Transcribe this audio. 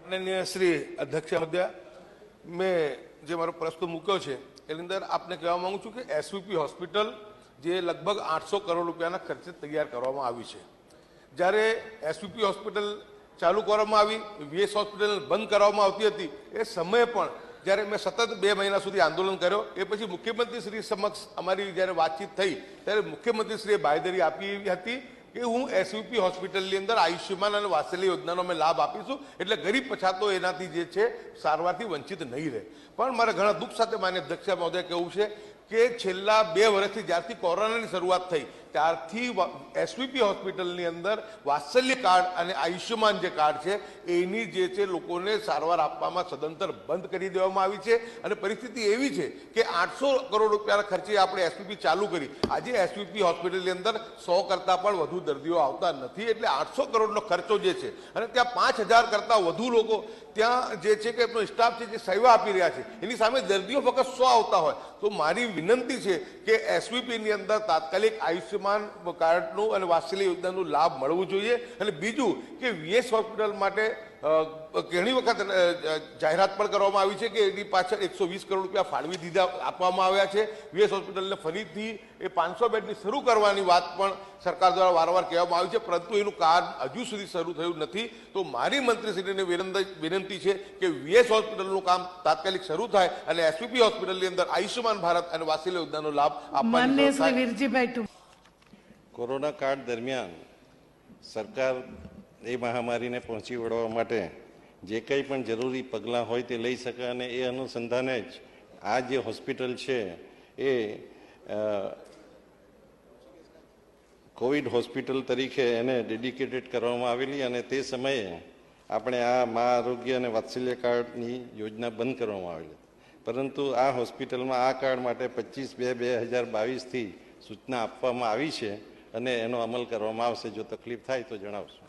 માનनीय श्री अध्यक्ष महोदय, मैं जो मारो प्रश्न मूक्यो है एनी अंदर आपने कहवा मांगू छूं कि एसवीपी हॉस्पिटल जे लगभग 800 करोड़ रुपयाना खर्चे तैयार करवामां आवी छे। ज्यारे एसवीपी हॉस्पिटल चालू करवामां आवी, वीएस हॉस्पिटल बंद करवामां आवती हती, ए समय पण જ્યારે મેં સતત 2 મહિના સુધી આંદોલન કર્યો એ પછી મુખ્યમંત્રીશ્રી સમક્ષ અમારી જ્યારે વાતચીત થઈ ત્યારે મુખ્યમંત્રીશ્રીએ બાંયધરી આપી હતી કે હું એસવીપી હોસ્પિટલની અંદર આયુષ્યમાન અને વાત્સલ્ય યોજનાનો અમે લાભ આપીશું એટલે ગરીબ પછાતો એનાથી જે છે સારવારથી વંચિત નહીં રહે। પણ મારે ઘણા દુઃખ સાથે માન્ય અધ્યક્ષ મહોદય કહેવું છે કે છેલ્લા 2 વર્ષથી જ્યારથી કોરોનાની શરૂઆત થઈ ત્યારથી એસવીપી હોસ્પિટલની અંદર વાત્સલ્ય કાર્ડ અને આયુષ્યમાન જે કાર્ડ છે એની જે છે લોકોને સારવાર આપવામાં સદંતર બંધ કરી દેવામાં આવી છે અને પરિસ્થિતિ એવી છે કે 800 કરોડ રૂપિયાના ખર્ચે આપણે એસવીપી ચાલુ કરી, આજે એસવીપી હોસ્પિટલની અંદર 100 કરતાં પણ વધુ દર્દીઓ આવતા નથી એટલે 800 કરોડનો ખર્ચો જે છે અને ત્યાં 5000 કરતાં વધુ લોકો ત્યાં જે છે કે એમનો સ્ટાફ છે જે સેવા આપી રહ્યા છે એની સામે દર્દીઓ ફક્ત 100 આવતા હોય તો મારી વિનંતી છે કે એસવીપીની અંદર તાત્કાલિક આયુષ્યમાન કાર્ડનું અને વાત્સલ્ય યોજનાનું લાભ મળવું જોઈએ। અને બીજું કે વીએસ હોસ્પિટલ માટે ઘણી વખત જાહેરાત પણ કરવામાં આવી છે કે એની પાછળ 120 કરોડ રૂપિયા ફાળવી દીધા આપવામાં આવ્યા છે। વીએસ હોસ્પિટલને ફરીથી એ 500 બેડની શરૂ કરવાની વાત પણ સરકાર દ્વારા વારંવાર કહેવામાં આવી છે પરંતુ એનું કાર્ય હજુ સુધી શરૂ થયું નથી। તો મારી મંત્રીશ્રીને વિનંતી છે કે વીએસ હોસ્પિટલનું કામ તાત્કાલિક શરૂ થાય અને એસવીપી હોસ્પિટલની અંદર આયુષ્યમાન ભારત અને વાત્સલ્ય યોજનાનો લાભ આપવાનો। કોરોના કાળ દરમિયાન સરકાર એ મહામારીને પહોંચી વળવા માટે જે કંઈ પણ જરૂરી પગલાં હોય તે લઈ શકે અને એ અનુસંધાને જ આ જે હોસ્પિટલ છે એ કોવિડ હોસ્પિટલ તરીકે એને ડેડિકેટેડ કરવામાં આવેલી અને તે સમયે આપણે આ મા આરોગ્ય અને વાત્સલ્ય કાર્ડની યોજના બંધ કરવામાં આવેલી પરંતુ આ હોસ્પિટલમાં આ કાર્ડ માટે 25/2/2022થી સૂચના આપવામાં આવી છે અને એનો અમલ કરવામાં આવશે। જો તકલીફ થાય તો જણાવશો।